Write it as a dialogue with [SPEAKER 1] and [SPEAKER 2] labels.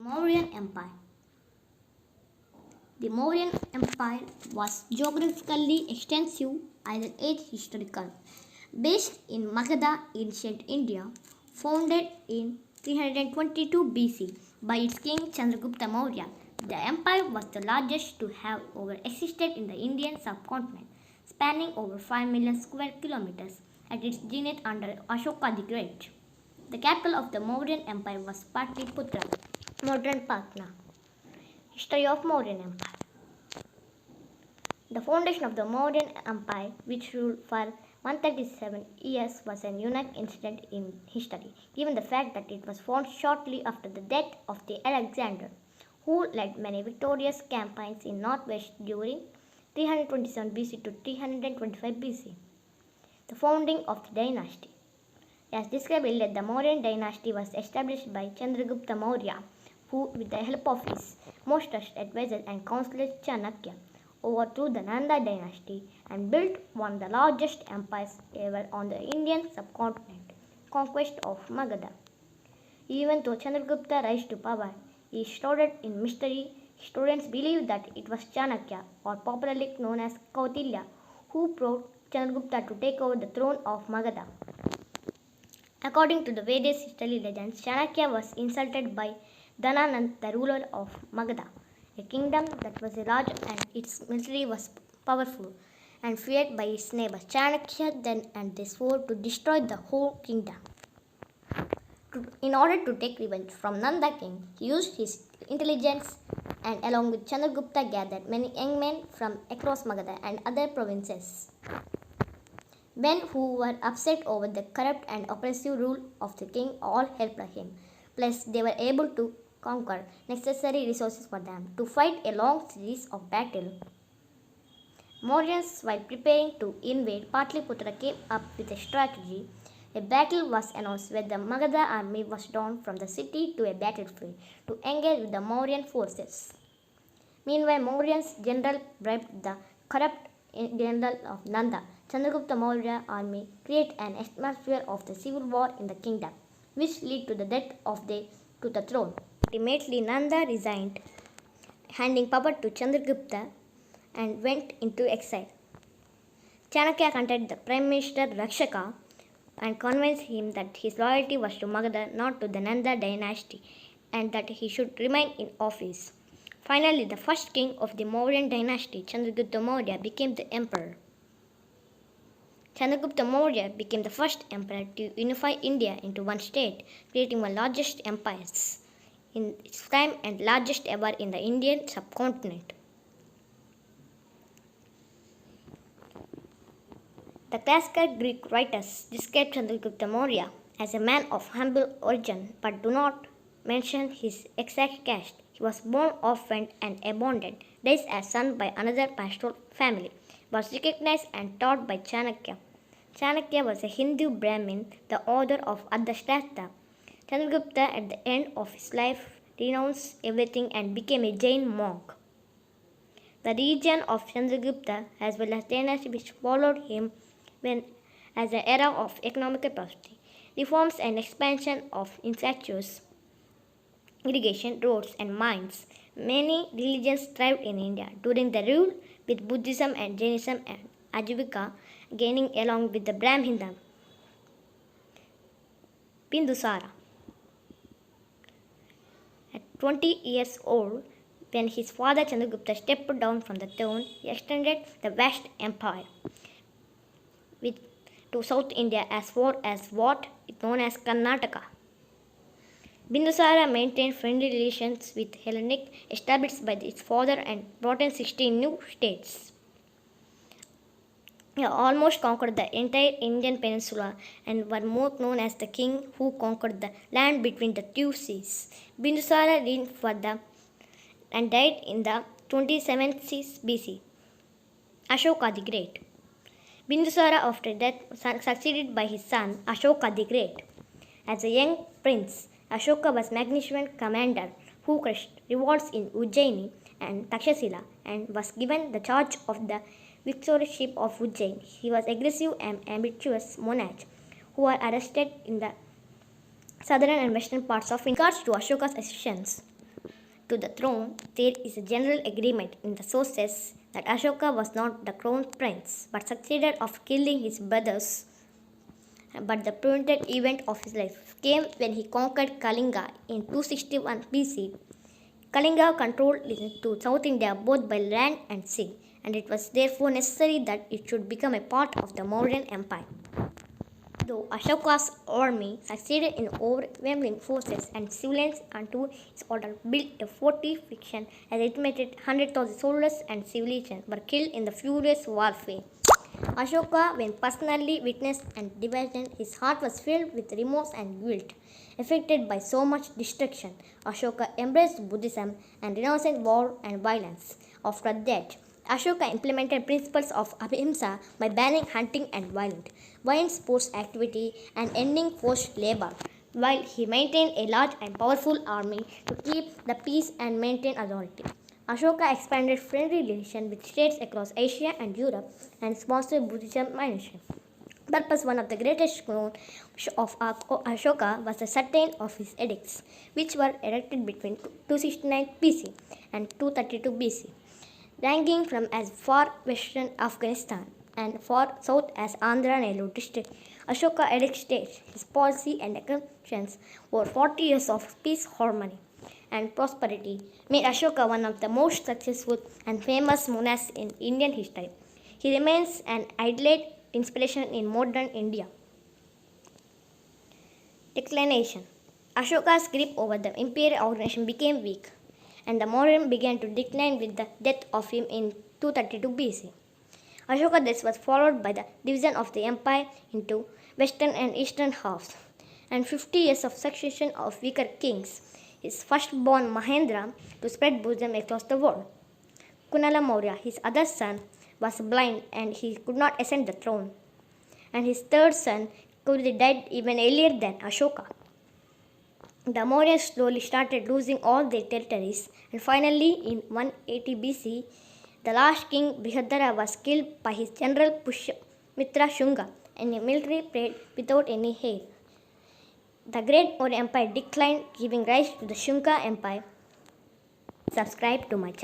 [SPEAKER 1] Mauryan Empire. The Mauryan Empire was geographically extensive as it is historical. Based in Magadha, ancient India, founded in 322 BC by its king Chandragupta Maurya, the empire was the largest to have ever existed in the Indian subcontinent, spanning over 5 million square kilometers at its zenith under Ashoka the Great. The capital of the Mauryan Empire was Patliputra, modern Patna. History of Mauryan Empire. The foundation of the Mauryan Empire, which ruled for 137 years, was a unique incident in history, given the fact that it was formed shortly after the death of the Alexander, who led many victorious campaigns in northwest during 327 BC to 325 BC. The founding of the dynasty. As described earlier, the Mauryan dynasty was established by Chandragupta Maurya, who, with the help of his most trusted advisor and counselor Chanakya, overthrew the Nanda dynasty and built one of the largest empires ever on the Indian subcontinent, conquest of Magadha. Even though Chandragupta rose to power, he is shrouded in mystery. Historians believe that it was Chanakya, or popularly known as Kautilya, who provoked Chandragupta to take over the throne of Magadha. According to the Vedas history legends, Chanakya was insulted by Dhananand, the ruler of Magadha, a kingdom that was large and its military was powerful and feared by its neighbors. Chanakya then and they swore to destroy the whole kingdom. In order to take revenge from Nanda king, he used his intelligence and along with Chandragupta gathered many young men from across Magadha and other provinces. Men who were upset over the corrupt and oppressive rule of the king all helped him. Plus, they were able to conquer necessary resources for them to fight a long series of battles. Mauryans, while preparing to invade Patliputra, came up with a strategy. A battle was announced where the Magadha army was drawn from the city to a battlefield to engage with the Mauryan forces. Meanwhile, Mauryan's general bribed the corrupt general of Nanda, Chandragupta Maurya army, create an atmosphere of the civil war in the kingdom, which led to the death of the throne. Ultimately, Nanda resigned, handing power to Chandragupta and went into exile. Chanakya contacted the Prime Minister Rakshaka and convinced him that his loyalty was to Magadha, not to the Nanda dynasty, and that he should remain in office. Finally, the first king of the Mauryan dynasty, Chandragupta Maurya, became the emperor. Chandragupta Maurya became the first emperor to unify India into one state, creating one of the largest empires in its time and largest ever in the Indian subcontinent. The classical Greek writers describe Chandragupta Maurya as a man of humble origin but do not mention his exact caste. He was born orphaned and abandoned, raised as son by another pastoral family, was recognized and taught by Chanakya. Chanakya was a Hindu Brahmin, the author of Ardhashastra. Chandragupta, at the end of his life, renounced everything and became a Jain monk. The region of Chandragupta, as well as dynasty which followed him, when as an era of economic prosperity, reforms and expansion of infrastructures, irrigation, roads, and mines. Many religions thrived in India during the rule, with Buddhism and Jainism and Ajivika gaining along with the Brahminism. Bindusara. At 20 years old, when his father Chandragupta stepped down from the throne, he extended the vast empire to South India as far as what is known as Karnataka. Bindusara maintained friendly relations with Hellenic, established by his father, and brought in 16 new states. He almost conquered the entire Indian peninsula and was more known as the king who conquered the land between the two seas. Bindusara reigned and died in the 27th BC. Ashoka the Great. Bindusara, after death, was succeeded by his son Ashoka the Great. As a young prince, Ashoka was a magnificent commander who crushed revolts in Ujjaini and Takshashila and was given the charge of the victorship of Ujjain. He was aggressive and ambitious monarch who were arrested in the southern and western parts of India. In regards to Ashoka's ascension, to the throne, there is a general agreement in the sources that Ashoka was not the crown prince but succeeded of killing his brothers. But the pivotal event of his life came when he conquered Kalinga in 261 BC. Kalinga controlled to South India both by land and sea, and it was therefore necessary that it should become a part of the Mauryan Empire. Though Ashoka's army succeeded in overwhelming forces and civilians unto his order built a fortification as estimated 100,000 soldiers and civilians were killed in the furious warfare. Ashoka, when personally witnessed and divided, his heart was filled with remorse and guilt. Affected by so much destruction, Ashoka embraced Buddhism and renounced war and violence. After that, Ashoka implemented principles of ahimsa by banning hunting and violent sports activity and ending forced labor, while he maintained a large and powerful army to keep the peace and maintain authority. Ashoka expanded friendly relations with states across Asia and Europe and sponsored Buddhism mission. Purpose one of the greatest known of Ashoka was the certain of his edicts, which were erected between 269 BC and 232 BC, ranging from as far western Afghanistan and far south as Andhra Nellore district. Ashoka edicts states his policy and accomplishments over 40 years of peace, harmony, and prosperity made Ashoka one of the most successful and famous monarchs in Indian history. He remains an ideal inspiration in modern India. Declination. Ashoka's grip over the imperial organization became weak, and the Mauryan began to decline with the death of him in 232 BC. Ashoka's death was followed by the division of the empire into western and eastern halves, and 50 years of succession of weaker kings, his firstborn Mahendra, to spread Buddhism across the world. Kunala Maurya, his other son, was blind and he could not ascend the throne, and his third son, Kuri, died even earlier than Ashoka. The Mauryans slowly started losing all their territories, and finally, in 180 BC, the last king Brihadara was killed by his general Pushmitra Shunga in a military parade without any heir. The great Maurya Empire declined, giving rise to the Shunga Empire. Subscribe to my channel.